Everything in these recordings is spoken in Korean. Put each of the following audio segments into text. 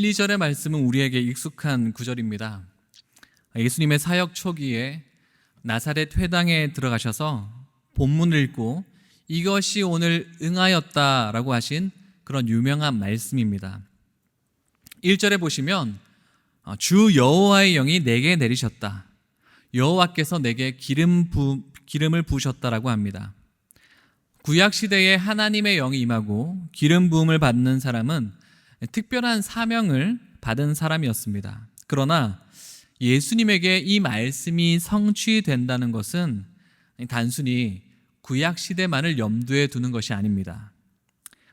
2절의 말씀은 우리에게 익숙한 구절입니다. 예수님의 사역 초기에 나사렛 회당에 들어가셔서 본문을 읽고 이것이 오늘 응하였다라고 하신 그런 유명한 말씀입니다. 1절에 보시면 주 여호와의 영이 내게 내리셨다. 여호와께서 내게 기름을 부으셨다라고 합니다. 구약시대에 하나님의 영이 임하고 기름 부음을 받는 사람은 특별한 사명을 받은 사람이었습니다. 그러나 예수님에게 이 말씀이 성취된다는 것은 단순히 구약시대만을 염두에 두는 것이 아닙니다.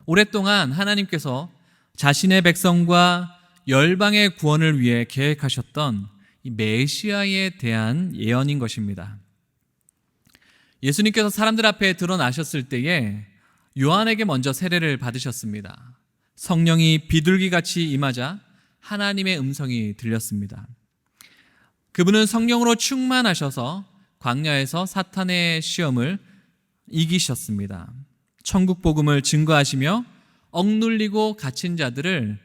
오랫동안 하나님께서 자신의 백성과 열방의 구원을 위해 계획하셨던 이 메시아에 대한 예언인 것입니다. 예수님께서 사람들 앞에 드러나셨을 때에 요한에게 먼저 세례를 받으셨습니다. 성령이 비둘기같이 임하자 하나님의 음성이 들렸습니다. 그분은 성령으로 충만하셔서 광야에서 사탄의 시험을 이기셨습니다. 천국 복음을 증거하시며 억눌리고 갇힌 자들을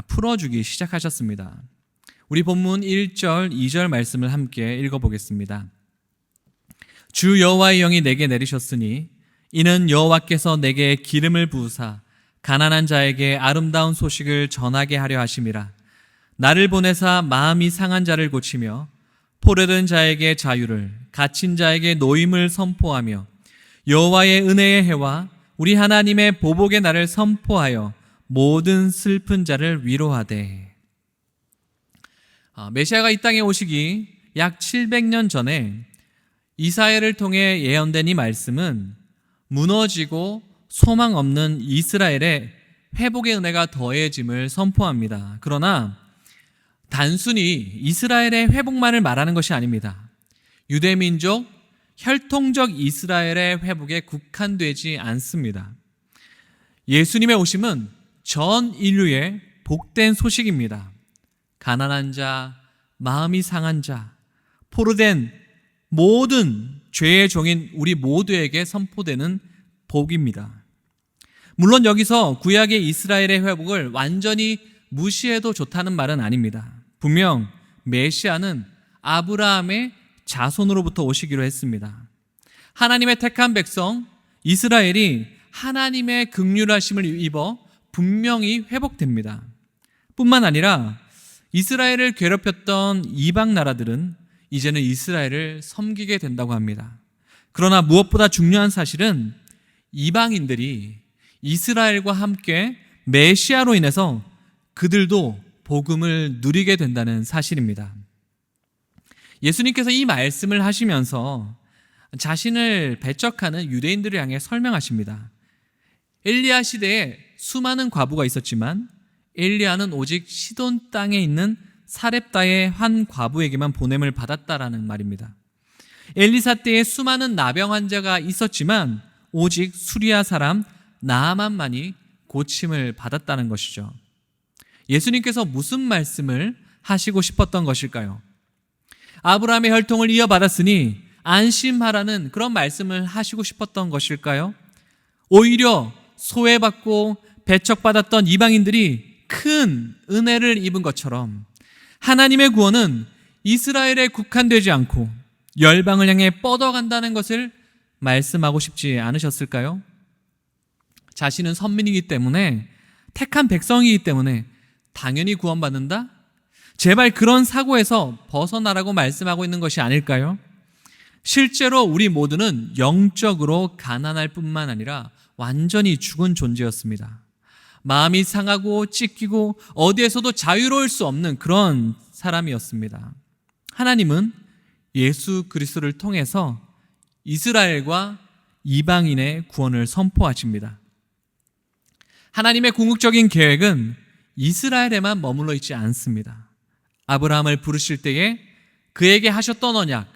풀어주기 시작하셨습니다. 우리 본문 1절, 2절 말씀을 함께 읽어보겠습니다. 주 여호와의 영이 내게 내리셨으니 이는 여호와께서 내게 기름을 부으사 가난한 자에게 아름다운 소식을 전하게 하려 하심이라. 나를 보내사 마음이 상한 자를 고치며 포로된 자에게 자유를, 갇힌 자에게 노임을 선포하며 여호와의 은혜의 해와 우리 하나님의 보복의 날을 선포하여 모든 슬픈 자를 위로하되. 메시아가 이 땅에 오시기 약 700년 전에 이사야를 통해 예언된 이 말씀은 무너지고 소망 없는 이스라엘의 회복의 은혜가 더해짐을 선포합니다. 그러나 단순히 이스라엘의 회복만을 말하는 것이 아닙니다. 유대민족, 혈통적 이스라엘의 회복에 국한되지 않습니다. 예수님의 오심은 전 인류의 복된 소식입니다. 가난한 자, 마음이 상한 자, 포로된 모든 죄의 종인 우리 모두에게 선포되는 복입니다. 물론 여기서 구약의 이스라엘의 회복을 완전히 무시해도 좋다는 말은 아닙니다. 분명 메시아는 아브라함의 자손으로부터 오시기로 했습니다. 하나님의 택한 백성 이스라엘이 하나님의 긍휼하심을 입어 분명히 회복됩니다. 뿐만 아니라 이스라엘을 괴롭혔던 이방 나라들은 이제는 이스라엘을 섬기게 된다고 합니다. 그러나 무엇보다 중요한 사실은 이방인들이 이스라엘과 함께 메시아로 인해서 그들도 복음을 누리게 된다는 사실입니다. 예수님께서 이 말씀을 하시면서 자신을 배척하는 유대인들을 향해 설명하십니다. 엘리야 시대에 수많은 과부가 있었지만 엘리야는 오직 시돈 땅에 있는 사렙다의 한 과부에게만 보냄을 받았다라는 말입니다. 엘리사 때에 수많은 나병 환자가 있었지만 오직 수리아 사람 나아만만이 고침을 받았다는 것이죠. 예수님께서 무슨 말씀을 하시고 싶었던 것일까요? 아브라함의 혈통을 이어받았으니 안심하라는 그런 말씀을 하시고 싶었던 것일까요? 오히려 소외받고 배척받았던 이방인들이 큰 은혜를 입은 것처럼 하나님의 구원은 이스라엘에 국한되지 않고 열방을 향해 뻗어간다는 것을 말씀하고 싶지 않으셨을까요? 자신은 선민이기 때문에, 택한 백성이기 때문에 당연히 구원받는다? 제발 그런 사고에서 벗어나라고 말씀하고 있는 것이 아닐까요? 실제로 우리 모두는 영적으로 가난할 뿐만 아니라 완전히 죽은 존재였습니다. 마음이 상하고 찢기고 어디에서도 자유로울 수 없는 그런 사람이었습니다. 하나님은 예수 그리스도를 통해서 이스라엘과 이방인의 구원을 선포하십니다. 하나님의 궁극적인 계획은 이스라엘에만 머물러 있지 않습니다. 아브라함을 부르실 때에 그에게 하셨던 언약,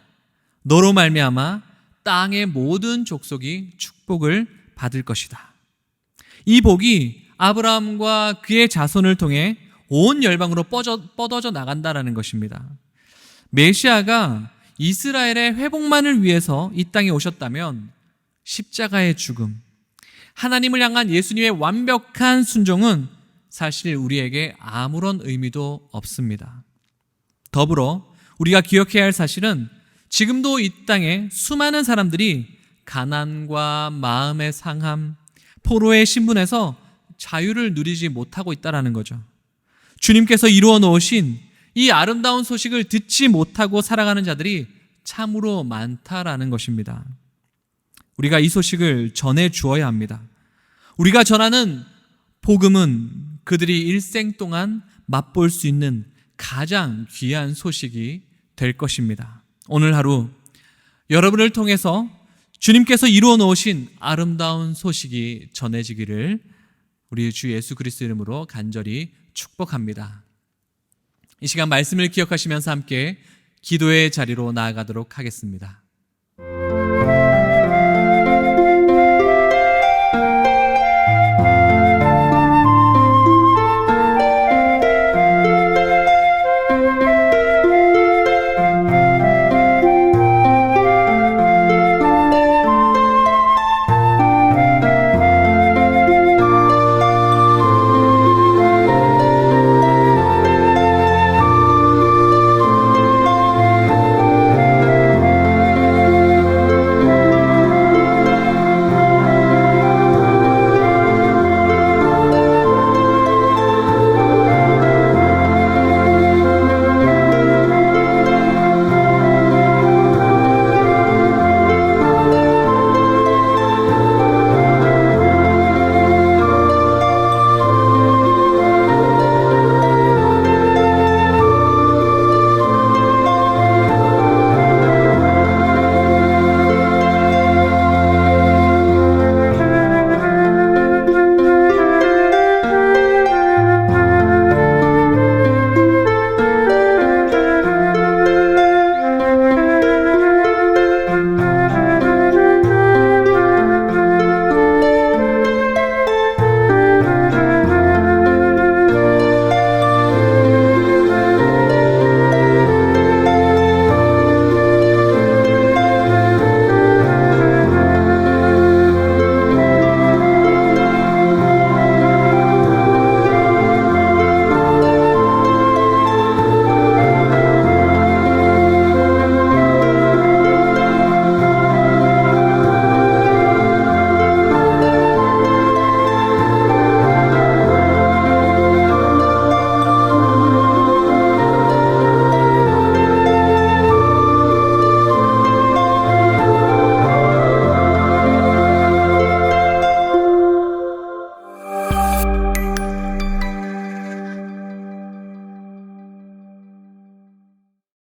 너로 말미암아 땅의 모든 족속이 축복을 받을 것이다. 이 복이 아브라함과 그의 자손을 통해 온 열방으로 뻗어져 나간다라는 것입니다. 메시아가 이스라엘의 회복만을 위해서 이 땅에 오셨다면 십자가의 죽음, 하나님을 향한 예수님의 완벽한 순종은 사실 우리에게 아무런 의미도 없습니다. 더불어 우리가 기억해야 할 사실은 지금도 이 땅에 수많은 사람들이 가난과 마음의 상함, 포로의 신분에서 자유를 누리지 못하고 있다는 거죠. 주님께서 이루어 놓으신 이 아름다운 소식을 듣지 못하고 살아가는 자들이 참으로 많다라는 것입니다. 우리가 이 소식을 전해 주어야 합니다. 우리가 전하는 복음은 그들이 일생 동안 맛볼 수 있는 가장 귀한 소식이 될 것입니다. 오늘 하루 여러분을 통해서 주님께서 이루어 놓으신 아름다운 소식이 전해지기를 우리 주 예수 그리스도 이름으로 간절히 축복합니다. 이 시간 말씀을 기억하시면서 함께 기도의 자리로 나아가도록 하겠습니다.